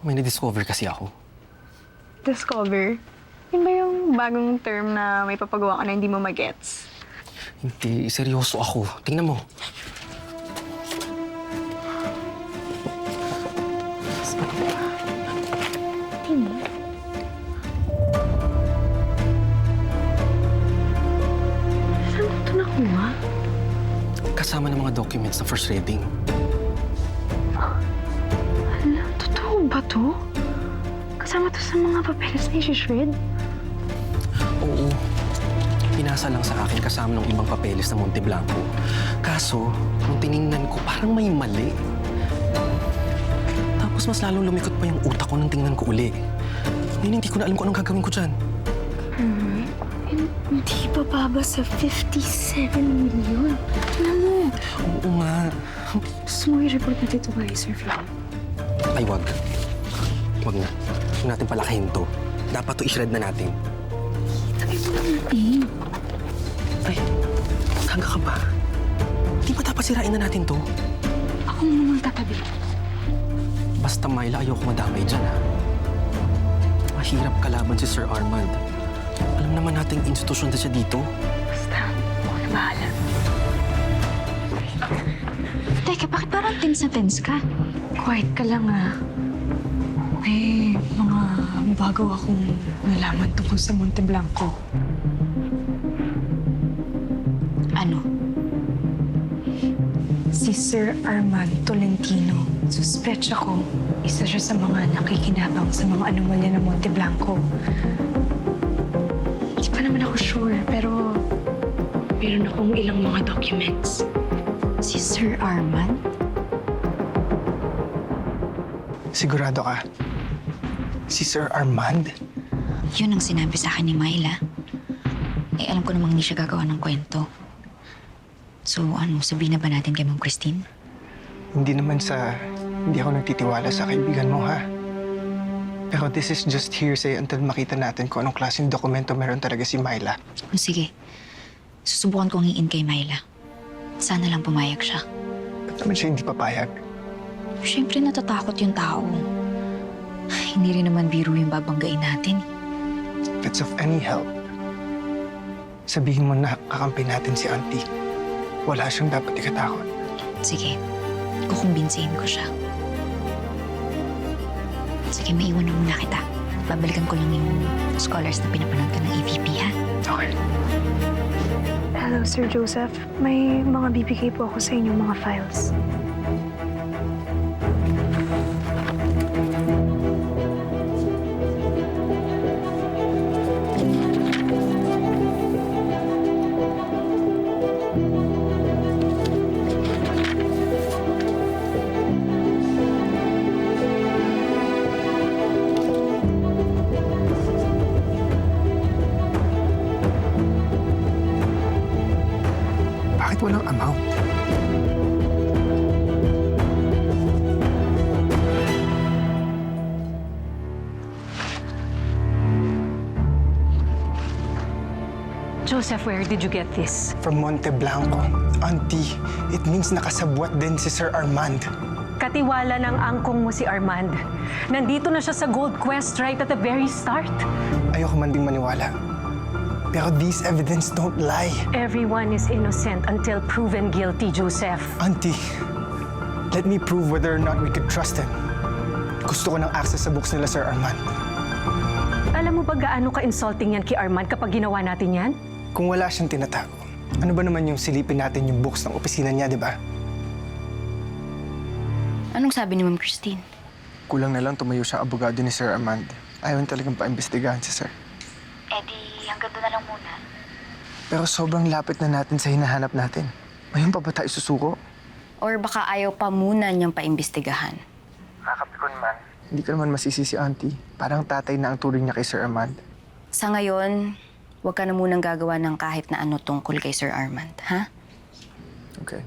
May na-discover kasi ako. Discover? Yun ba yung bagong term na may papagawa ka na hindi mo magets? Hindi, seryoso ako. Tingnan mo. Saan mo ito nakuha? Kasama ng mga documents na first reading. Hala, totoo ba to? Kasama to sa mga papeles na i-shred? Oo. Pinasa lang sa akin kasama ng ibang papeles na Monte Blanco. Kaso, nung tiningnan ko, parang may mali. Tapos mas lalong lumikot pa yung utak ko nung tingnan ko uli. Ngayon hindi ko na alam kung anong gagawin ko dyan. Hindi pa baba sa 57 million. Tingnan mo. Oo nga. Gusto mo i-report natin ito kay Sir Philip? Ay, wag. Wag na. Huwag natin palakihin to. Dapat to i-shred na natin. Sabi mo natin. Ay, hanga ka ba? Di ba dapat sirain na natin to? Ako muna magtatabi. Basta, Myla, ayoko madamay dyan, ha? Mahirap kalaban si Sir Armand. Alam naman nating institusyon na siya dito. Basta, ako na bahala. Teka, bakit parang tense na tense ka? Quiet ka lang, ah. May mga bago akong nalaman tungkol sa Monte Blanco. Ano? Si Sir Armand Tolentino. Suspetsa ko, isa siya sa mga nakikinabang sa mga anomalya ng Monte Blanco. Hindi pa naman ako sure, pero meron akong ilang mga documents. Si Sir Armand? Sigurado ka? Si Sir Armand? Yun ang sinabi sa akin ni Myla. Eh, alam ko namang hindi siya gagawa ng kwento. So, ano, sabihin na ba natin kay Ma'am Christine? Hindi ako nagtitiwala sa kaibigan mo, ha? Pero this is just hearsay until makita natin kung anong klaseng dokumento meron talaga si Myla. O sige, susubukan kong hiin kay Myla. Sana lang pumayag siya. Ba't naman siya hindi papayag? Siyempre natatakot yung tao. Hindi rin naman biro yung babanggain natin. If it's of any help, sabihin mo na kakampi natin si Auntie. Wala siyang dapat ikatakot. Sige, kukumbinsihin ko siya. Sige, maiwan na muna kita. Babalikan ko lang yung scholars na pinapanood ka ng AVP, ha? Okay. Hello, Sir Joseph. May mga bibigay po ako sa inyong mga files. Bakit walang amount? Joseph, where did you get this? From Monte Blanco. Auntie, it means nakasabwat din si Sir Armand. Katiwala ng angkong mo si Armand. Nandito na siya sa Gold Quest right at the very start. Ayoko man ding maniwala. Pero these evidence don't lie. Everyone is innocent until proven guilty, Joseph. Auntie, let me prove whether or not we could trust him. Gusto ko ng access sa books nila, Sir Armand. Alam mo ba gaano ka-insulting yan kay Armand kapag ginawa natin yan? Kung wala siyang tinatago, ano ba naman yung silipin natin yung books ng opisina niya, di ba? Anong sabi ni Ma'am Christine? Kulang na lang tumayo siya abogado ni Sir Armand. Ayaw talagang paimbestigahan si Sir. Eh di, hanggang doon na lang muna. Pero sobrang lapit na natin sa hinahanap natin. Ngayon pa ba tayo susuko? Or baka ayaw pa muna niyang paimbestigahan. Nakakapikon man. Hindi ka naman masisi si Auntie. Parang tatay na ang turing niya kay Sir Armand. Sa ngayon, huwag ka na munang gagawa ng kahit na ano tungkol kay Sir Armand, ha? Okay.